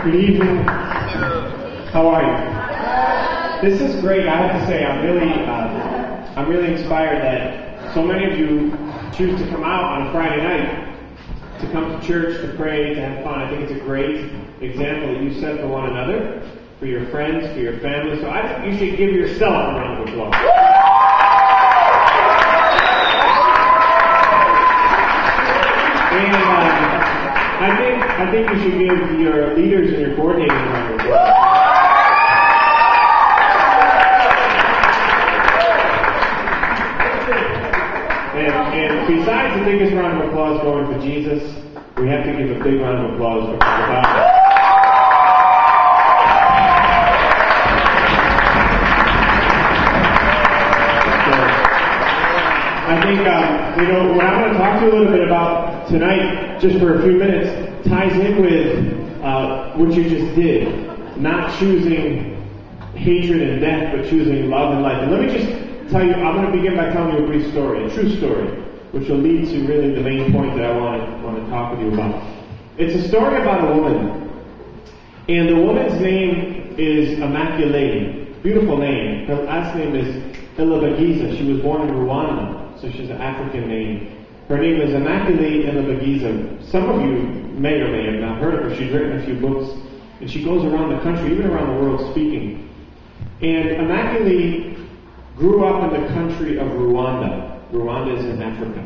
Good evening. How are you? This is great. I have to say, I'm really inspired that so many of you choose to come out on a Friday night to come to church, to pray, to have fun. I think it's a great example that you set for one another, for your friends, for your family. So I think you should give yourself a round of applause. And I think you should give your leaders and your coordinators a round of applause. And besides the biggest round of applause going for Jesus, we have to give a big round of applause for God. I think, what I want to talk to you a little bit about tonight, just for a few minutes, ties in with what you just did. Not choosing hatred and death, but choosing love and life. And let me just tell you, I'm going to begin by telling you a brief story, a true story, which will lead to really the main point that I want to talk with you about. It's a story about a woman. And the woman's name is Immaculée. Beautiful name. Her last name is Ilibagiza. She was born in Rwanda, so she's an African name. Her name is Immaculée Ilibagiza. Some of you may or may have not heard of her. She's written a few books, and she goes around the country, even around the world, speaking. And Immaculée grew up in the country of Rwanda. Rwanda is in Africa.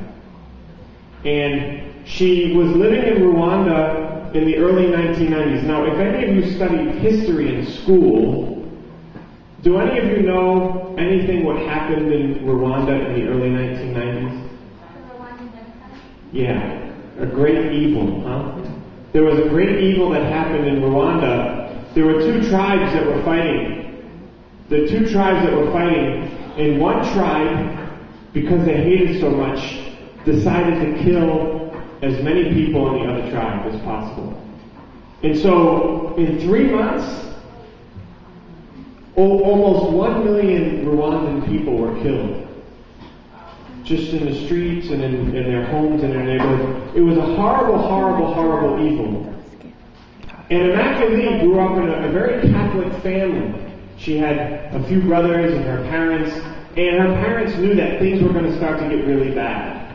And she was living in Rwanda in the early 1990s. Now, if any of you studied history in school, do any of you know anything what happened in Rwanda in the early 1990s? Yeah, a great evil, huh? There was a great evil that happened in Rwanda. There were two tribes that were fighting. The two tribes that were fighting, and one tribe, because they hated so much, decided to kill as many people in the other tribe as possible. And so, in 3 months, almost 1 million Rwandan people were killed. Just in the streets and in their homes and in their neighborhoods. It was a horrible, horrible, horrible evil. And Immaculée grew up in a very Catholic family. She had a few brothers and her parents, and her parents knew that things were going to start to get really bad,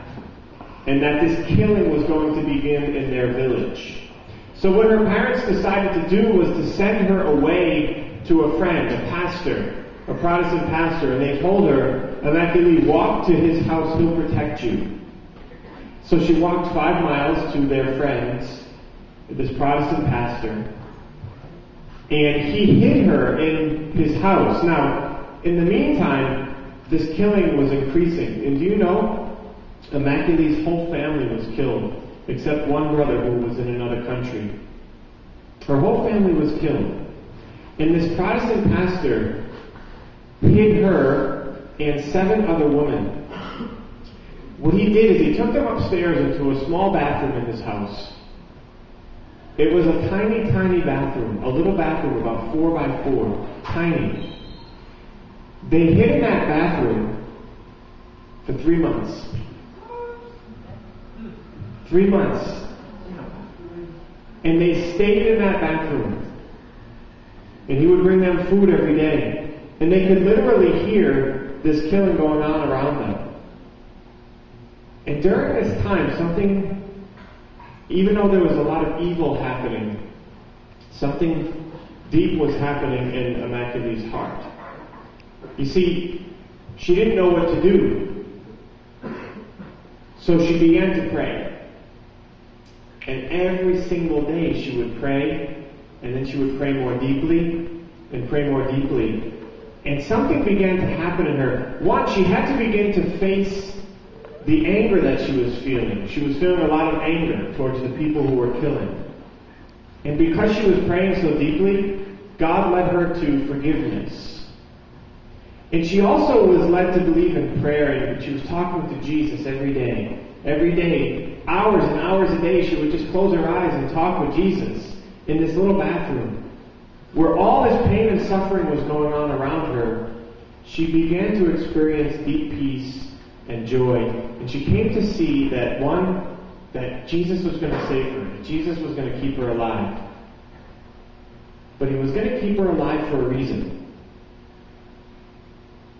and that this killing was going to begin in their village. So what her parents decided to do was to send her away to a friend, a pastor, a Protestant pastor, and they told her, Immaculée, walk to his house, he'll protect you. So she walked 5 miles to their friends, this Protestant pastor, and he hid her in his house. Now, in the meantime, this killing was increasing. And do you know, Immaculée's whole family was killed, except one brother who was in another country. Her whole family was killed. And this Protestant pastor hid her and 7 other women. What he did is he took them upstairs into a small bathroom in his house. It was a tiny, tiny bathroom, a little bathroom about 4 by 4, tiny. They hid in that bathroom for 3 months. 3 months. And they stayed in that bathroom. And he would bring them food every day. And they could literally hear this killing going on around them. And during this time, something, even though there was a lot of evil happening, something deep was happening in Immaculée's heart. You see, she didn't know what to do. So she began to pray. And every single day she would pray, and then she would pray more deeply, and pray more deeply. And something began to happen in her. One, she had to begin to face the anger that she was feeling. She was feeling a lot of anger towards the people who were killing. And because she was praying so deeply, God led her to forgiveness. And she also was led to believe in prayer, and she was talking to Jesus every day. Every day, hours and hours a day, she would just close her eyes and talk with Jesus in this little bathroom. Where all this pain and suffering was going on around her, she began to experience deep peace and joy. And she came to see that, one, that Jesus was going to save her, that Jesus was going to keep her alive. but he was going to keep her alive for a reason.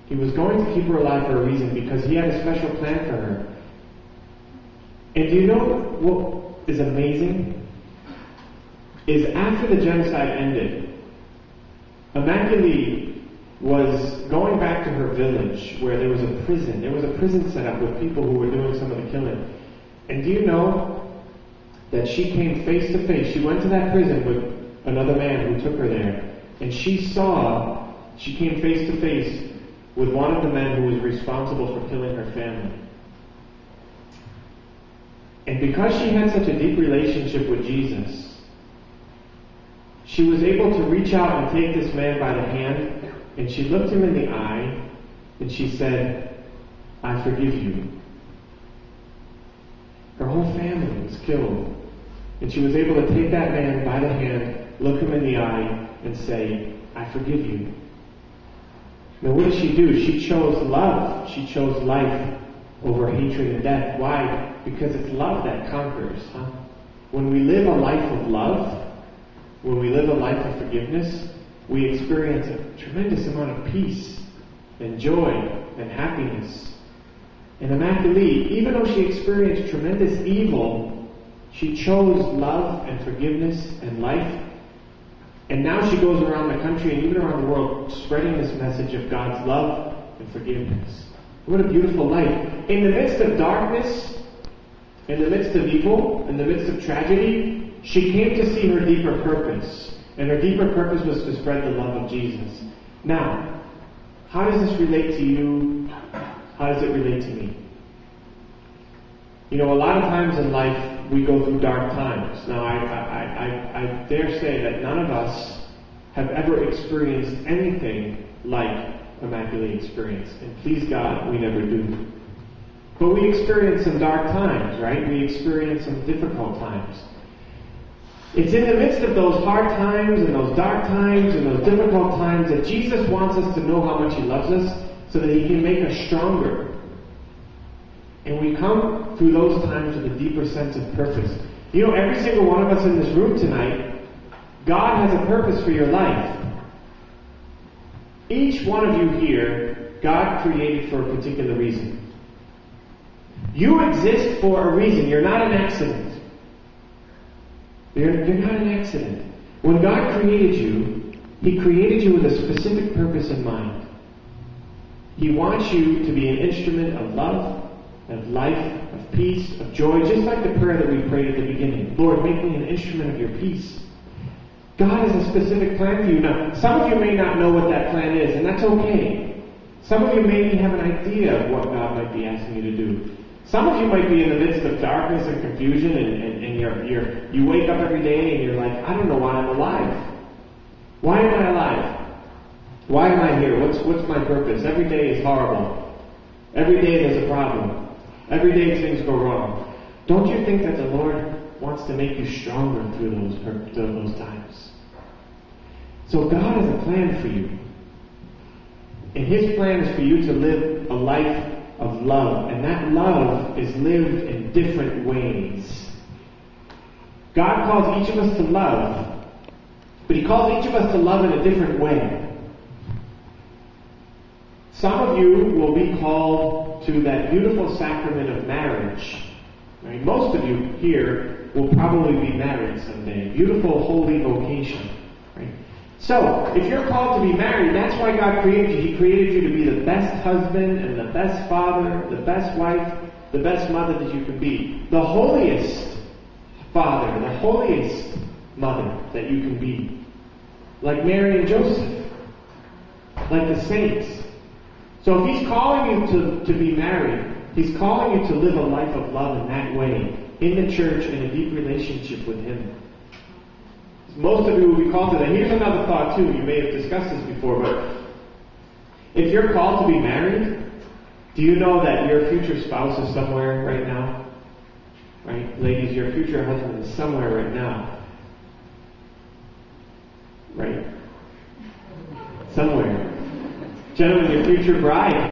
He was going to keep her alive for a reason because he had a special plan for her. And do you know what is amazing? Is after the genocide ended, Immaculée was going back to her village where there was a prison. There was a prison set up with people who were doing some of the killing. And do you know that she came face to face? She went to that prison with another man who took her there. And she came face to face with one of the men who was responsible for killing her family. And because she had such a deep relationship with Jesus, she was able to reach out and take this man by the hand, and she looked him in the eye, and she said, "I forgive you." Her whole family was killed. And she was able to take that man by the hand, look him in the eye, and say, "I forgive you." Now what did she do? She chose love. She chose life over hatred and death. Why? Because it's love that conquers. When we live a life of love, when we live a life of forgiveness, we experience a tremendous amount of peace and joy and happiness. And Immaculée, even though she experienced tremendous evil, she chose love and forgiveness and life. And now she goes around the country and even around the world spreading this message of God's love and forgiveness. What a beautiful life. In the midst of darkness, in the midst of evil, in the midst of tragedy, she came to see her deeper purpose. And her deeper purpose was to spread the love of Jesus. Now, how does this relate to you? How does it relate to me? You know, a lot of times in life, we go through dark times. Now, I dare say that none of us have ever experienced anything like Immaculée experienced. And please God, we never do. But we experience some dark times, right? We experience some difficult times. It's in the midst of those hard times and those dark times and those difficult times that Jesus wants us to know how much He loves us so that He can make us stronger. And we come through those times with a deeper sense of purpose. You know, every single one of us in this room tonight, God has a purpose for your life. Each one of you here, God created for a particular reason. You exist for a reason. You're not an accident. You're not an accident. When God created you, He created you with a specific purpose in mind. He wants you to be an instrument of love, of life, of peace, of joy, just like the prayer that we prayed at the beginning. Lord, make me an instrument of your peace. God has a specific plan for you. Now, some of you may not know what that plan is, and that's okay. Some of you maybe have an idea of what God might be asking you to do. Some of you might be in the midst of darkness and confusion, and you wake up every day and you're like, I don't know why I'm alive. Why am I alive? Why am I here? What's my purpose? Every day is horrible. Every day there's a problem. Every day things go wrong. Don't you think that the Lord wants to make you stronger through those times? So God has a plan for you. And His plan is for you to live a life of love. And that love is lived in different ways. God calls each of us to love, but He calls each of us to love in a different way. Some of you will be called to that beautiful sacrament of marriage. Right? Most of you here will probably be married someday. Beautiful, holy vocation. Right? So, if you're called to be married, that's why God created you. He created you to be the best husband and the best father, the best wife, the best mother that you can be. The holiest father, the holiest mother that you can be. Like Mary and Joseph. Like the saints. So if He's calling you to be married, He's calling you to live a life of love in that way, in the church, in a deep relationship with Him. Most of you will be called to that. Here's another thought too. You may have discussed this before, but if you're called to be married, do you know that your future spouse is somewhere right now? Right? Ladies, your future husband is somewhere right now. Right? Somewhere. Gentlemen, your future bride